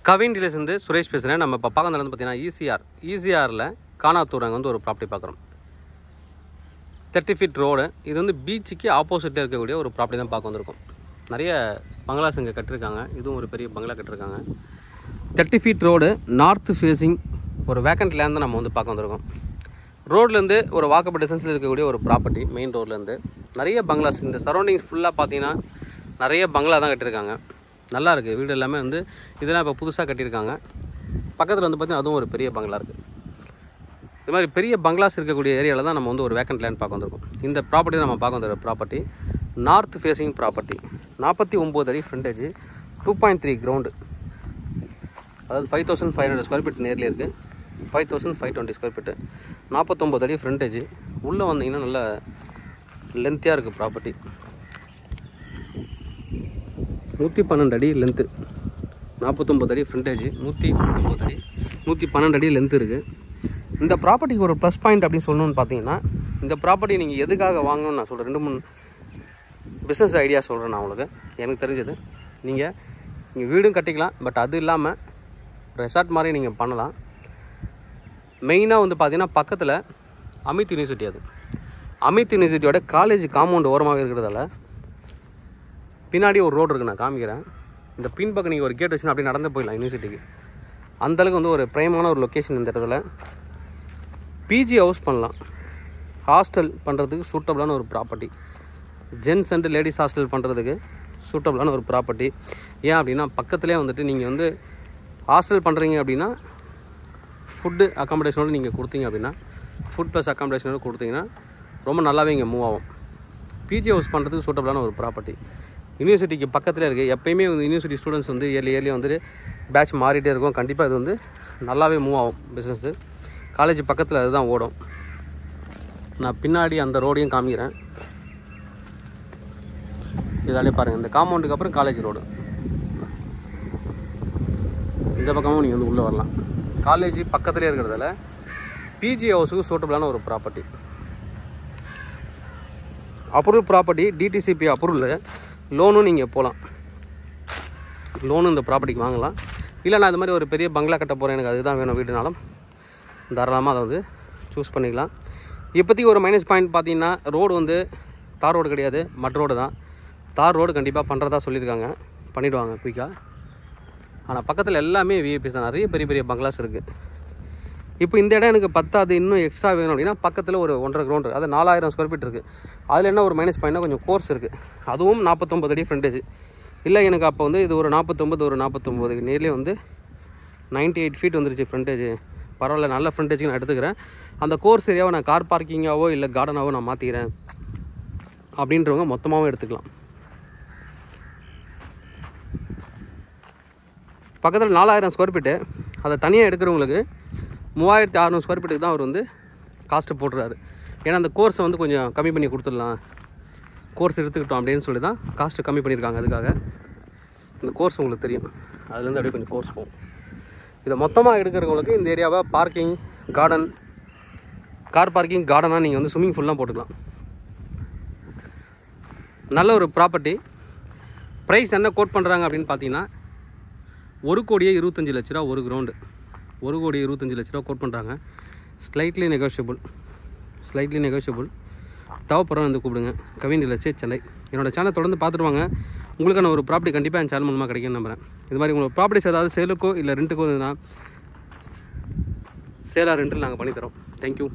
Kavin dealers Suresh பேசுகிறேன். நம்ம இப்போ பார்க்க வந்து பார்த்தீங்கன்னா ஈசிஆரில் காணாத்தூர் அங்கே வந்து ஒரு ப்ராப்பர்ட்டி பார்க்குறோம். 30 feet ரோடு. இது வந்து பீச்சுக்கு ஆப்போசிட்டில் இருக்கக்கூடிய ஒரு ப்ராப்பர்ட்டி தான் பார்க்க வந்திருக்கும். நிறைய பங்களாஸ் இங்கே கட்டிருக்காங்க. இதுவும் ஒரு பெரிய பங்களா கட்டிருக்காங்க. 30 feet ரோடு, நார்த் ஃபேஸிங் ஒரு வேக்கண்ட் லேண்ட் தான் நம்ம வந்து பார்க்க வந்திருக்கோம். ரோட்லேருந்து ஒரு வாக்கபிள் டிஸ்டன்ஸில் இருக்கக்கூடிய ஒரு ப்ராப்பர்ட்டி. மெயின் ரோட்லேருந்து நிறைய பங்களாஸ், இந்த சரௌண்டிங்ஸ் ஃபுல்லாக பார்த்தீங்கன்னா நிறைய பங்களா தான் கட்டியிருக்காங்க. நல்லா இருக்குது வீடு எல்லாமே. வந்து இதெல்லாம் இப்போ புதுசாக கட்டியிருக்காங்க. பக்கத்தில் வந்து பார்த்திங்கன்னா அதுவும் ஒரு பெரிய பங்களா இருக்குது. இது மாதிரி பெரிய பங்களாஸ் இருக்கக்கூடிய ஏரியாவில் தான் நம்ம வந்து ஒரு வேக்கண்ட் லேண்ட் பார்க்க வந்திருக்கோம். இந்த ப்ராப்பர்ட்டி நம்ம பார்க்க வந்திருக்க ப்ராப்பர்ட்டி நார்த் ஃபேஸிங் ப்ராப்பர்ட்டி. 49 அடி ஃப்ரண்டேஜ், 2.3 கிரவுண்டு, அதாவது 5500 ஸ்கொயர் ஃபீட் நேரில் இருக்குது. 5520 ஸ்கொயர் ஃபீட்டு, 49 அடி ஃப்ரண்டேஜ். உள்ளே வந்தீங்கன்னா நல்ல லென்த்தியாக இருக்குது ப்ராப்பர்ட்டி. 112 அடி லென்த்து, 49 அடி ஃப்ரண்டேஜ், 119 அடி, 112 அடி லென்த்து இருக்குது. இந்த ப்ராப்பர்ட்டிக்கு ஒரு ப்ளஸ் பாயிண்ட் அப்படின்னு சொல்லணும்னு பார்த்தீங்கன்னா, இந்த ப்ராப்பர்ட்டி நீங்கள் எதுக்காக வாங்கணும்னு நான் சொல்கிறேன். 2-3 பிஸ்னஸ் ஐடியா சொல்கிறேன் நான் உங்களுக்கு. எனக்கு தெரிஞ்சது நீங்கள் வீடும் கட்டிக்கலாம். பட் அது இல்லாமல் ரெசார்ட் மாதிரி நீங்கள் பண்ணலாம். மெயினாக வந்து பார்த்தீங்கன்னா பக்கத்தில் அமித் யூனிவர்சிட்டி. அது அமித் யூனிவர்சிட்டியோட காலேஜ் காம்பவுண்ட் ஓரமாக இருக்கிறதால பின்னாடி ஒரு ரோடு இருக்குது, நான் காமிக்கிறேன். இந்த பின்பக்கம் நீங்கள் ஒரு கேட் வச்சுன்னா அப்படியே நடந்து போயிடலாம் யூனிவர்சிட்டிக்கு. அந்தளவுக்கு வந்து ஒரு பிரைமான ஒரு லொக்கேஷன் இந்த இடத்துல. பிஜி ஹவுஸ் பண்ணலாம், ஹாஸ்டல் பண்ணுறதுக்கு சூட்டபிளான ஒரு property. Gents and ladies hostel பண்ணுறதுக்கு சூட்டபிளான ஒரு ப்ராப்பர்ட்டி. ஏன் அப்படின்னா பக்கத்துலேயே வந்துட்டு நீங்கள் வந்து ஹாஸ்டல் பண்ணுறீங்க அப்படின்னா ஃபுட்டு அக்காமடேஷனோடு நீங்கள் கொடுத்தீங்க அப்படின்னா, ஃபுட் ப்ளஸ் அக்காமடேஷனோடு கொடுத்தீங்கன்னா ரொம்ப நல்லாவே இங்கே மூவ் ஆகும். பிஜி ஹவுஸ் பண்ணுறதுக்கு சூட்டபிளான ஒரு ப்ராப்பர்ட்டி. யூனிவர்சிட்டிக்கு பக்கத்தில் இருக்குது. எப்போயுமே வந்து யூனிவர்சிட்டி ஸ்டூடெண்ட்ஸ் வந்து இயர்லி வந்துட்டு பேட்ச் மாறிட்டே இருக்கும். கண்டிப்பாக இது வந்து நல்லாவே மூவ் ஆகும் பிஸ்னஸ்ஸு. காலேஜ் பக்கத்தில் அதுதான் ஓடும். நான் பின்னாடி அந்த ரோடையும் காமிக்கிறேன். இதாலே பாருங்கள், இந்த காம்பவுண்டுக்கு அப்புறம் காலேஜ் ரோடு. இந்த பக்கமும் நீங்கள் வந்து உள்ளே வரலாம். காலேஜ் பக்கத்துலேயே இருக்கிறதால பிஜி ஹவுஸுக்கு சூட்டபிளான ஒரு property. Approval property, DTCP approval. லோனும் நீங்கள் போகலாம். லோனு இந்த ப்ராப்பர்ட்டிக்கு வாங்கலாம். இல்லை நான் இது மாதிரி ஒரு பெரிய பங்களா கட்ட போகிறேன், எனக்கு அதுதான் வேணும் வீடுனாலும் தாராளமாக அதை வந்து சூஸ் பண்ணிக்கலாம். இப்போதைக்கு ஒரு மைனஸ் பாயிண்ட் பார்த்தீங்கன்னா, ரோடு வந்து தார் ரோடு கிடையாது, மட் ரோடு தான். தார் ரோடு கண்டிப்பாக பண்ணுறதா சொல்லியிருக்காங்க, பண்ணிவிடுவாங்க குயிக்காக. ஆனால் பக்கத்தில் எல்லாமே விஐபிஸ் தான். நிறைய பெரிய பெரிய பங்களாஸ் இருக்குது. இப்போ இந்த இடம் எனக்கு பத்தாது, இன்னும் எக்ஸ்ட்ரா வேணும் அப்படின்னா பக்கத்தில் ஒரு 1.5 கிரவுண்ட், அது 4000 ஸ்கொயர் ஃபீட் இருக்குது. அதில் என்ன ஒரு மைனஸ் பாயிண்ட்னா கொஞ்சம் கோர்ஸ் இருக்குது. அதுவும் 49 அடி ஃப்ரண்டேஜ். இல்லை எனக்கு அப்போ வந்து இது ஒரு 49 நேர்லேயே வந்து 98 ஃபீட் வந்துருச்சு ஃப்ரண்டேஜ். பரவாயில்ல, நல்ல ஃப்ரண்டேஜுக்கு நான் எடுத்துக்கிறேன். அந்த கோர்ஸ் ஏரியாவை நான் கார் பார்க்கிங்காவோ இல்லை கார்டனாவோ நான் மாற்றிக்கிறேன் அப்படின்றவங்க மொத்தமாகவும் எடுத்துக்கலாம். பக்கத்தில் 4000 ஸ்கொயர் ஃபீட்டு. அதை தனியாக எடுக்கிறவங்களுக்கு 3600 ஸ்கொயர் ஃபீட்டுக்கு தான் அவர் வந்து காஸ்ட்டு போட்டுறாரு. ஏன்னா அந்த கோர்ஸை வந்து கொஞ்சம் கம்மி பண்ணி கொடுத்துடலாம், கோர்ஸ் எடுத்துக்கிட்டோம் அப்படின்னு சொல்லி தான் காஸ்ட்டு கம்மி பண்ணியிருக்காங்க. அதுக்காக இந்த கோர்ஸ் உங்களுக்கு தெரியும், அதுலேருந்து அப்படியே கொஞ்சம் கோர்ஸ் போகும். இதை மொத்தமாக எடுக்கிறவங்களுக்கு இந்த ஏரியாவை பார்க்கிங், கார்டன், கார் பார்க்கிங், கார்டனாக நீங்கள் வந்து ஸ்விம்மிங் ஃபூல்லாம் போட்டுக்கலாம். நல்ல ஒரு ப்ராப்பர்ட்டி. ப்ரைஸ் என்ன கோட் பண்ணுறாங்க அப்படின்னு பார்த்தீங்கன்னா, 1,25 லட்ச ரூபா ஒரு கிரவுண்டு. 1,25 லட்ச ரூபா கோட் பண்ணுறாங்க. Slightly negotiable. தேவைப்படுறோம் வந்து கூப்பிடுங்க. கவின் டீலர்ஸ் சென்னை. என்னோடய சேனல் தொடர்ந்து பார்த்துட்டு வாங்க. உங்களுக்கான ஒரு ப்ராப்பர்ட்டி கண்டிப்பாக என் சேனல் மூலமாக கிடைக்கும்னு நம்புகிறேன். இது மாதிரி உங்களுக்கு ப்ராப்பர்ட்டிஸ் ஏதாவது சேலுக்கோ இல்லை ரெண்ட்டுக்கோ இருந்ததுன்னா சேலாக ரெண்டில் நாங்கள் பண்ணித்தரோம். தேங்க்யூ.